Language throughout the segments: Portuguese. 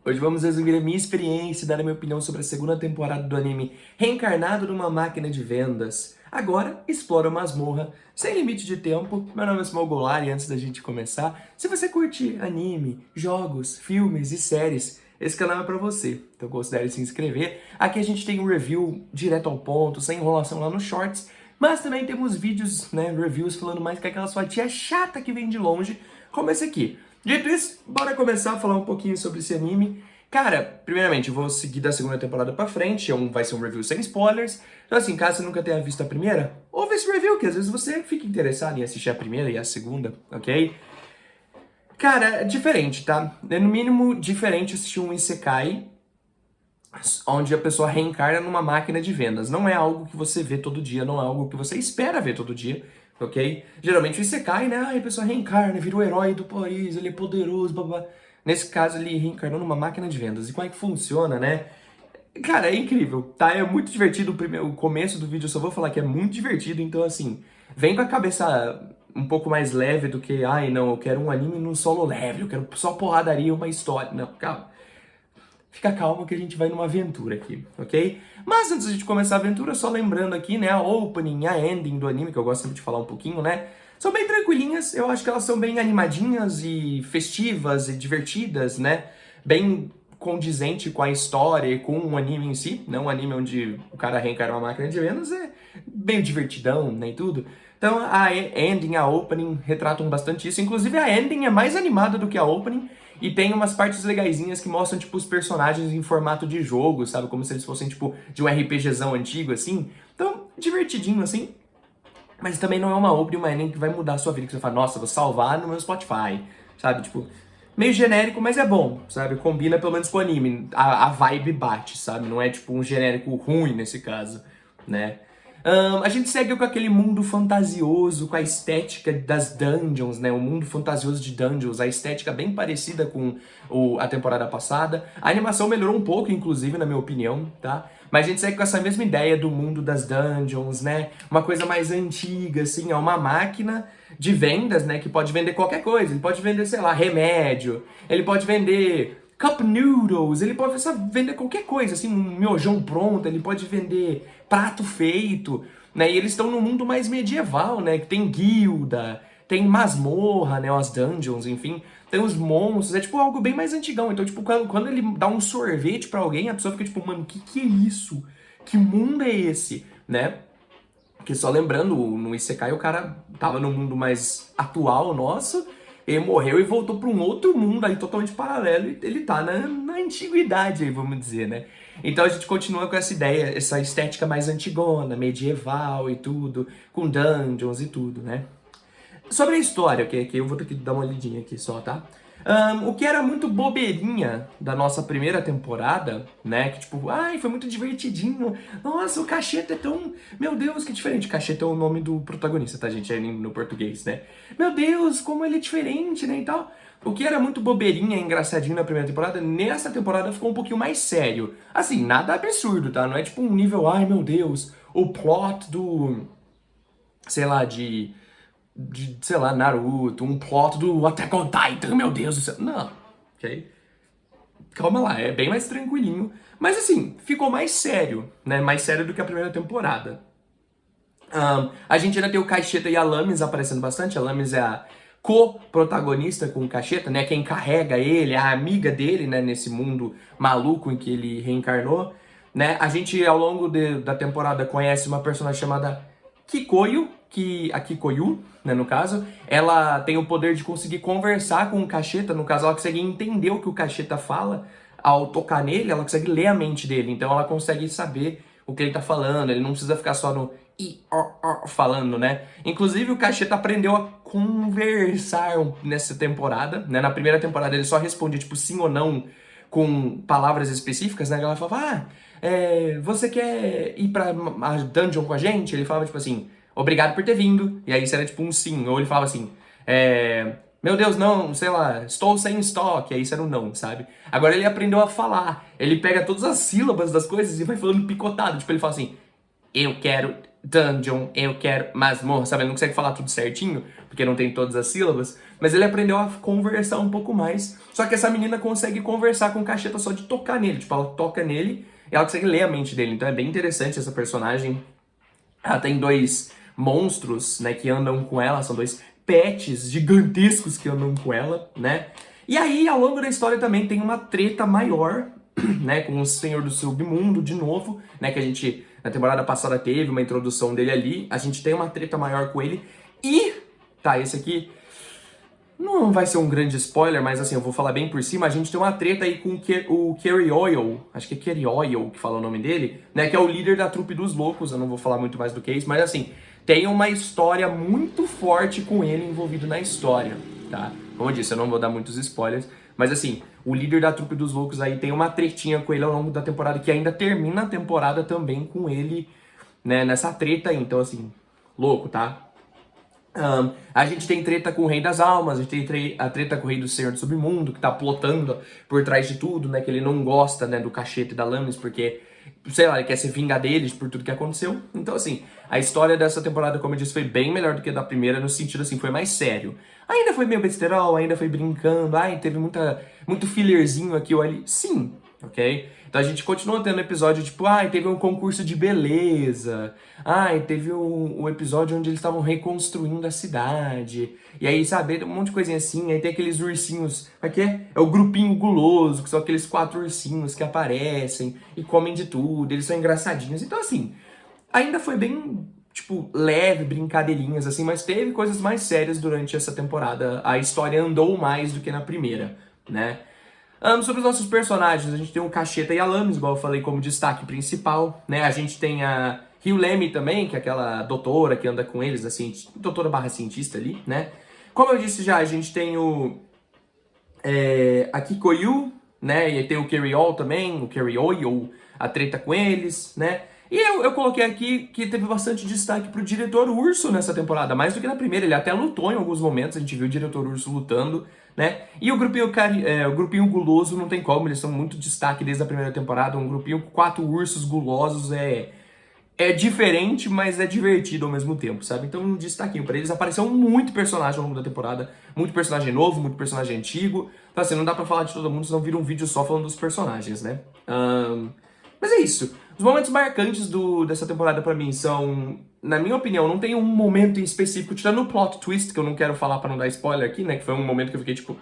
Hoje vamos resumir a minha experiência e dar a minha opinião sobre a segunda temporada do anime Reencarnado numa Máquina de Vendas. Agora, explora a masmorra, sem limite de tempo. Meu nome é Small Goulart e antes da gente começar, se você curte anime, jogos, filmes e séries, esse canal é pra você. Então considere se inscrever. Aqui a gente tem um review direto ao ponto, sem enrolação lá nos shorts, mas também temos vídeos, reviews falando mais que aquela sua tia chata que vem de longe, como esse aqui. Dito isso, bora começar a falar um pouquinho sobre esse anime. Cara, primeiramente, eu vou seguir da segunda temporada pra frente, vai ser um review sem spoilers. Então assim, caso você nunca tenha visto a primeira, ouve esse review, que às vezes você fica interessado em assistir a primeira e a segunda, ok? Cara, é diferente, tá? É no mínimo diferente assistir um Isekai, onde a pessoa reencarna numa máquina de vendas. Não é algo que você vê todo dia, não é algo que você espera ver todo dia, ok? Geralmente o Isekai, né? A pessoa reencarna, vira o herói do país, ele é poderoso, blá. Nesse caso, ele reencarnou numa máquina de vendas. E como é que funciona, né? Cara, é incrível, tá? É muito divertido. O começo do vídeo eu só vou falar que é muito divertido, então assim, vem com a cabeça um pouco mais leve do que, ai não, eu quero um anime num solo leve, eu quero só porradaria e uma história. Não, calma. Fica calmo que a gente vai numa aventura aqui, ok? Mas antes de começar a aventura, só lembrando aqui, né, a opening e a ending do anime, que eu gosto sempre de falar um pouquinho, né? São bem tranquilinhas, eu acho que elas são bem animadinhas e festivas e divertidas, né? Bem condizente com a história e com o anime em si, né? Um anime onde o cara reencarna uma máquina de vendas é bem divertidão, né, e tudo. Então a ending e a opening retratam bastante isso, inclusive a ending é mais animada do que a opening, e tem umas partes legaisinhas que mostram, tipo, os personagens em formato de jogo, sabe? Como se eles fossem, tipo, de um RPGzão antigo, assim. Então, divertidinho, assim. Mas também não é uma obra e uma ending que vai mudar a sua vida. Que você fala, nossa, vou salvar no meu Spotify, sabe? Tipo, meio genérico, mas é bom, sabe? Combina pelo menos com o anime. A vibe bate, sabe? Não é, tipo, um genérico ruim nesse caso, né? A gente segue com aquele mundo fantasioso, com a estética das dungeons, né? O mundo fantasioso de dungeons, a estética bem parecida com a temporada passada. A animação melhorou um pouco, inclusive, na minha opinião, tá? Mas a gente segue com essa mesma ideia do mundo das dungeons, né? Uma coisa mais antiga, assim, é uma máquina de vendas, né? Que pode vender qualquer coisa. Ele pode vender, sei lá, remédio. Ele pode vender cup noodles, ele pode vender qualquer coisa, assim, um miojão pronto, ele pode vender prato feito, né? E eles estão num mundo mais medieval, né? Que tem guilda, tem masmorra, né? As dungeons, enfim, tem os monstros, é tipo algo bem mais antigão. Então, tipo, quando ele dá um sorvete pra alguém, a pessoa fica tipo, mano, que é isso? Que mundo é esse, né? Porque só lembrando, no Isekai o cara tava no mundo mais atual nosso, ele morreu e voltou para um outro mundo aí totalmente paralelo e ele tá na antiguidade aí, vamos dizer, né? Então a gente continua com essa ideia, essa estética mais antigona, medieval e tudo, com dungeons e tudo, né? Sobre a história, que eu vou ter que dar uma lidinha aqui só, tá? O que era muito bobeirinha da nossa primeira temporada, né? Que tipo, ai, foi muito divertidinho. Nossa, o Cacheta é tão... Meu Deus, que diferente. Cacheta é o nome do protagonista, tá, gente? É no português, né? Meu Deus, como ele é diferente, né, e tal. O que era muito bobeirinha, engraçadinho na primeira temporada, nessa temporada ficou um pouquinho mais sério. Assim, nada absurdo, tá? Não é tipo um nível, ai, meu Deus, o plot do... Sei lá, sei lá, Naruto, um plot do Attack on Titan, meu Deus do céu. Não, ok? Calma lá, é bem mais tranquilinho. Mas assim, ficou mais sério, né? Mais sério do que a primeira temporada. A gente ainda tem o Cacheta e a Lames aparecendo bastante. A Lames é a co-protagonista com o Cacheta, né? Quem carrega ele, a amiga dele, né? Nesse mundo maluco em que ele reencarnou, né? A gente, ao longo da temporada, conhece uma personagem chamada Kikoyu, a Kikoyu, né, no caso, ela tem o poder de conseguir conversar com o Cacheta, no caso, ela consegue entender o que o Cacheta fala ao tocar nele, ela consegue ler a mente dele, então ela consegue saber o que ele tá falando, ele não precisa ficar só no falando, né? Inclusive o Cacheta aprendeu a conversar nessa temporada, né? Na primeira temporada ele só respondia tipo sim ou não com palavras específicas, né? Ela falava, você quer ir pra a dungeon com a gente? Ele falava tipo assim, obrigado por ter vindo. E aí isso era tipo um sim. Ou ele falava assim, meu Deus, não, sei lá, estou sem estoque. Aí isso era um não, sabe? Agora ele aprendeu a falar. Ele pega todas as sílabas das coisas e vai falando picotado. Tipo, ele fala assim, eu quero dungeon, eu quero masmorra, sabe? Ele não consegue falar tudo certinho, porque não tem todas as sílabas, mas ele aprendeu a conversar um pouco mais. Só que essa menina consegue conversar com o Cacheta só de tocar nele. Tipo, ela toca nele e ela consegue ler a mente dele. Então é bem interessante essa personagem. Ela tem dois monstros, né, que andam com ela, são dois pets gigantescos que andam com ela, né? E aí, ao longo da história também tem uma treta maior, né, com o Senhor do Submundo de novo, né, que a gente na temporada passada teve uma introdução dele ali, a gente tem uma treta maior com ele e tá, esse aqui não vai ser um grande spoiler, mas assim, eu vou falar bem por cima. A gente tem uma treta aí com o Carrie Oil, acho que é Carrie Oil que fala o nome dele, né? Que é o líder da trupe dos loucos. Eu não vou falar muito mais do que isso, mas assim, tem uma história muito forte com ele envolvido na história, tá? Como eu disse, eu não vou dar muitos spoilers, mas assim, o líder da trupe dos loucos aí tem uma tretinha com ele ao longo da temporada, que ainda termina a temporada também com ele, né, nessa treta aí. Então, assim, louco, tá? A gente tem treta com o Rei das Almas, a gente tem a treta com o Rei do Senhor do Submundo, que tá plotando por trás de tudo, né? Que ele não gosta, né, do Cacheta e da Lamis, porque, sei lá, ele quer se vingar deles por tudo que aconteceu. Então, assim, a história dessa temporada, como eu disse, foi bem melhor do que a da primeira, no sentido, assim, foi mais sério. Ainda foi meio besterol, ainda foi brincando, teve muito fillerzinho aqui ou ali. Sim, ok? Então a gente continua tendo episódio tipo, teve um concurso de beleza, teve um episódio onde eles estavam reconstruindo a cidade, e aí, sabe, um monte de coisinha assim, aí tem aqueles ursinhos, aqui é o grupinho guloso, que são aqueles 4 ursinhos que aparecem e comem de tudo, eles são engraçadinhos, então assim, ainda foi bem, tipo, leve, brincadeirinhas assim, mas teve coisas mais sérias durante essa temporada, a história andou mais do que na primeira, né? Sobre os nossos personagens, a gente tem o Cacheta e a Lamis, igual eu falei, como destaque principal, né? A gente tem a Hugh Lemme também, que é aquela doutora que anda com eles, assim, doutora barra cientista ali, né? Como eu disse já, a gente tem a Kikoyu, né? E tem o Carriol também, o Carriol, a treta com eles, né? E eu coloquei aqui que teve bastante destaque pro diretor Urso nessa temporada, mais do que na primeira. Ele até lutou em alguns momentos, a gente viu o diretor Urso lutando, né? E o grupinho guloso não tem como, eles são muito destaque desde a primeira temporada. Um grupinho com 4 ursos gulosos é diferente, mas é divertido ao mesmo tempo, sabe? Então, um destaquinho pra eles. Apareceu muito personagem ao longo da temporada, muito personagem novo, muito personagem antigo. Então, assim, não dá pra falar de todo mundo, senão vira um vídeo só falando dos personagens, né? Mas é isso. Os momentos marcantes dessa temporada pra mim são, na minha opinião, não tem um momento em específico, tirando o plot twist, que eu não quero falar pra não dar spoiler aqui, né? Que foi um momento que eu fiquei tipo,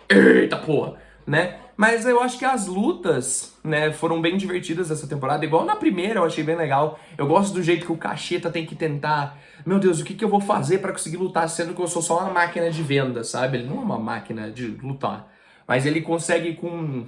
eita porra, né? Mas eu acho que as lutas, né, foram bem divertidas essa temporada. Igual na primeira, eu achei bem legal. Eu gosto do jeito que o Cacheta tem que tentar, meu Deus, o que eu vou fazer pra conseguir lutar, sendo que eu sou só uma máquina de venda, sabe? Ele não é uma máquina de lutar. Mas ele consegue com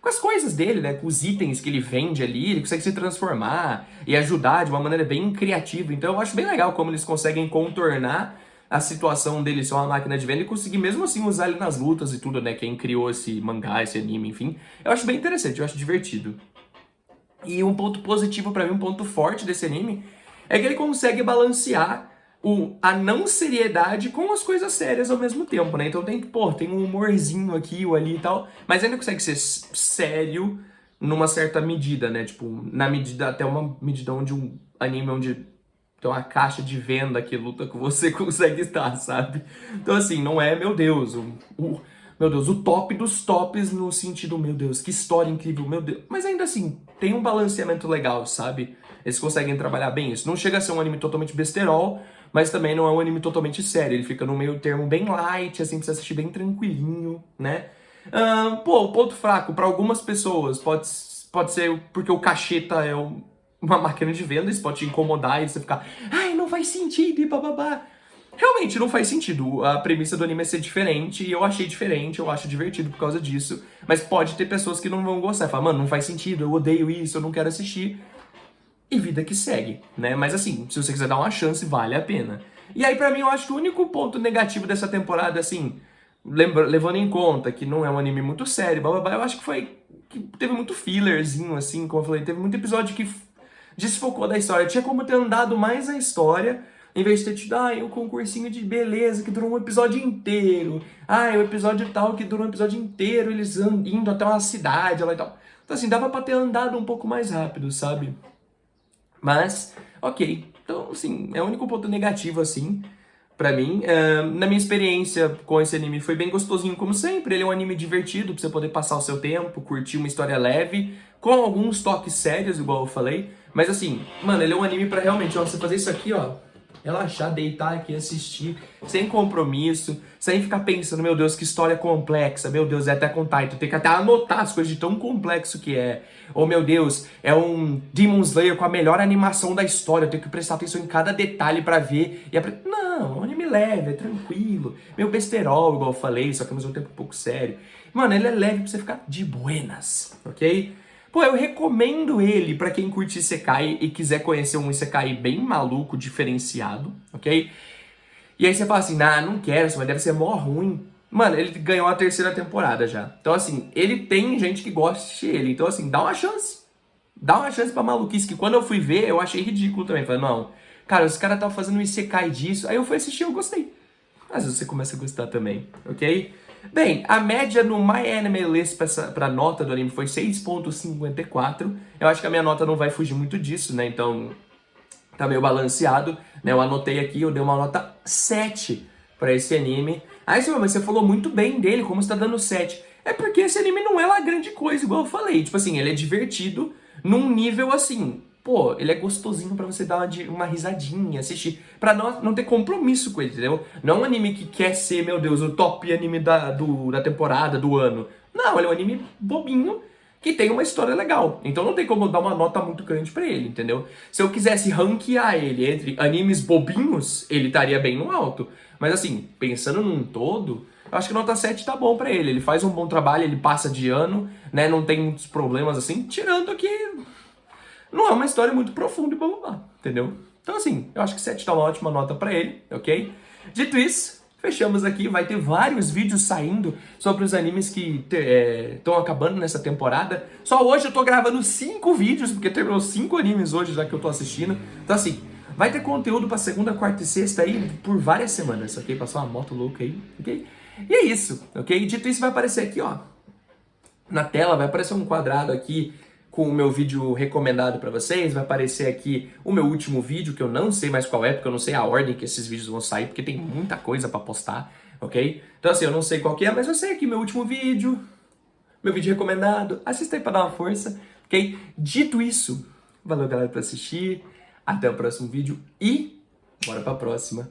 as coisas dele, né? Com os itens que ele vende ali, ele consegue se transformar e ajudar de uma maneira bem criativa. Então eu acho bem legal como eles conseguem contornar a situação dele ser uma máquina de venda e conseguir mesmo assim usar ele nas lutas e tudo, né? Quem criou esse mangá, esse anime, enfim. Eu acho bem interessante, eu acho divertido. E um ponto positivo pra mim, um ponto forte desse anime, é que ele consegue balancear a não seriedade com as coisas sérias ao mesmo tempo, né? Então tem um humorzinho aqui ou ali e tal, mas ainda consegue ser sério numa certa medida, né? Tipo, na medida, até uma medida onde um anime onde tem uma caixa de venda que luta com você consegue estar, sabe? Então assim, não é, meu Deus, meu Deus, o top dos tops no sentido, meu Deus, que história incrível, meu Deus. Mas ainda assim, tem um balanceamento legal, sabe? Eles conseguem trabalhar bem isso. Não chega a ser um anime totalmente besterol, mas também não é um anime totalmente sério. Ele fica no meio termo bem light, assim, pra você assistir bem tranquilinho, né? O ponto fraco para algumas pessoas pode ser porque o Cacheta é uma máquina de venda, isso pode te incomodar e você ficar, não faz sentido e bababá. Realmente não faz sentido. A premissa do anime é ser diferente e eu achei diferente, eu acho divertido por causa disso. Mas pode ter pessoas que não vão gostar. Falar, mano, não faz sentido, eu odeio isso, eu não quero assistir. E vida que segue, né? Mas assim, se você quiser dar uma chance, vale a pena. E aí, pra mim, eu acho que o único ponto negativo dessa temporada, assim, levando em conta que não é um anime muito sério, blá, blá, blá, eu acho que foi que teve muito fillerzinho, assim, como eu falei, teve muito episódio que desfocou da história. Tinha como ter andado mais a história, em vez de ter tido, o concursinho de beleza que durou um episódio inteiro. O episódio tal que durou um episódio inteiro, eles indo até uma cidade lá e tal. Então, assim, dava pra ter andado um pouco mais rápido, sabe? Mas, ok. Então, assim, é o único ponto negativo, assim, pra mim. Na minha experiência com esse anime foi bem gostosinho, como sempre. Ele é um anime divertido, pra você poder passar o seu tempo, curtir uma história leve, com alguns toques sérios, igual eu falei. Mas assim, mano, ele é um anime pra realmente, ó, você fazer isso aqui, ó, relaxar, deitar aqui, assistir, sem compromisso, sem ficar pensando, meu Deus, que história complexa, meu Deus, é Attack on Titan, tem que até anotar as coisas de tão complexo que é. Ou, meu Deus, é um Demon Slayer com a melhor animação da história, eu tenho que prestar atenção em cada detalhe pra ver e aprender. Não, é um anime leve, é tranquilo, meio besterol, igual eu falei, só que ao mesmo tempo um pouco sério. Mano, ele é leve pra você ficar de buenas, ok? Pô, eu recomendo ele pra quem curte Isekai e quiser conhecer um Isekai bem maluco, diferenciado, ok? E aí você fala assim, nah, não quero, isso deve ser mó ruim. Mano, ele ganhou a terceira temporada já. Então, assim, ele tem gente que gosta dele. Então, assim, dá uma chance. Dá uma chance pra maluquice, que quando eu fui ver, eu achei ridículo também. Falei, não, cara, os caras tá fazendo um Isekai disso. Aí eu fui assistir e eu gostei. Às vezes você começa a gostar também, ok? Bem, a média no My Anime List pra nota do anime foi 6,54. Eu acho que a minha nota não vai fugir muito disso, né? Então, tá meio balanceado, né? Eu anotei aqui, eu dei uma nota 7 pra esse anime. Aí, senhor, mas você falou muito bem dele, como você tá dando 7? É porque esse anime não é lá grande coisa, igual eu falei. Tipo assim, ele é divertido num nível assim... Pô, ele é gostosinho pra você dar uma risadinha, assistir. Pra não ter compromisso com ele, entendeu? Não é um anime que quer ser, meu Deus, o top anime da temporada, do ano. Não, ele é um anime bobinho que tem uma história legal. Então não tem como dar uma nota muito grande pra ele, entendeu? Se eu quisesse ranquear ele entre animes bobinhos, ele estaria bem no alto. Mas assim, pensando num todo, eu acho que nota 7 tá bom pra ele. Ele faz um bom trabalho, ele passa de ano, né? Não tem muitos problemas assim, tirando que não é uma história muito profunda e blá blá blá, entendeu? Então assim, eu acho que 7 tá uma ótima nota pra ele, ok? Dito isso, fechamos aqui, vai ter vários vídeos saindo sobre os animes que estão acabando nessa temporada. Só hoje eu tô gravando 5 vídeos, porque terminou 5 animes hoje já que eu tô assistindo. Então assim, vai ter conteúdo pra segunda, quarta e sexta aí por várias semanas, ok? Passou uma moto louca aí, ok? E é isso, ok? Dito isso, vai aparecer aqui, ó, na tela, vai aparecer um quadrado aqui com o meu vídeo recomendado pra vocês, vai aparecer aqui o meu último vídeo, que eu não sei mais qual é, porque eu não sei a ordem que esses vídeos vão sair, porque tem muita coisa pra postar, ok? Então assim, eu não sei qual que é, mas vai sair aqui meu último vídeo, meu vídeo recomendado, assista aí pra dar uma força, ok? Dito isso, valeu galera por assistir, até o próximo vídeo e bora pra próxima.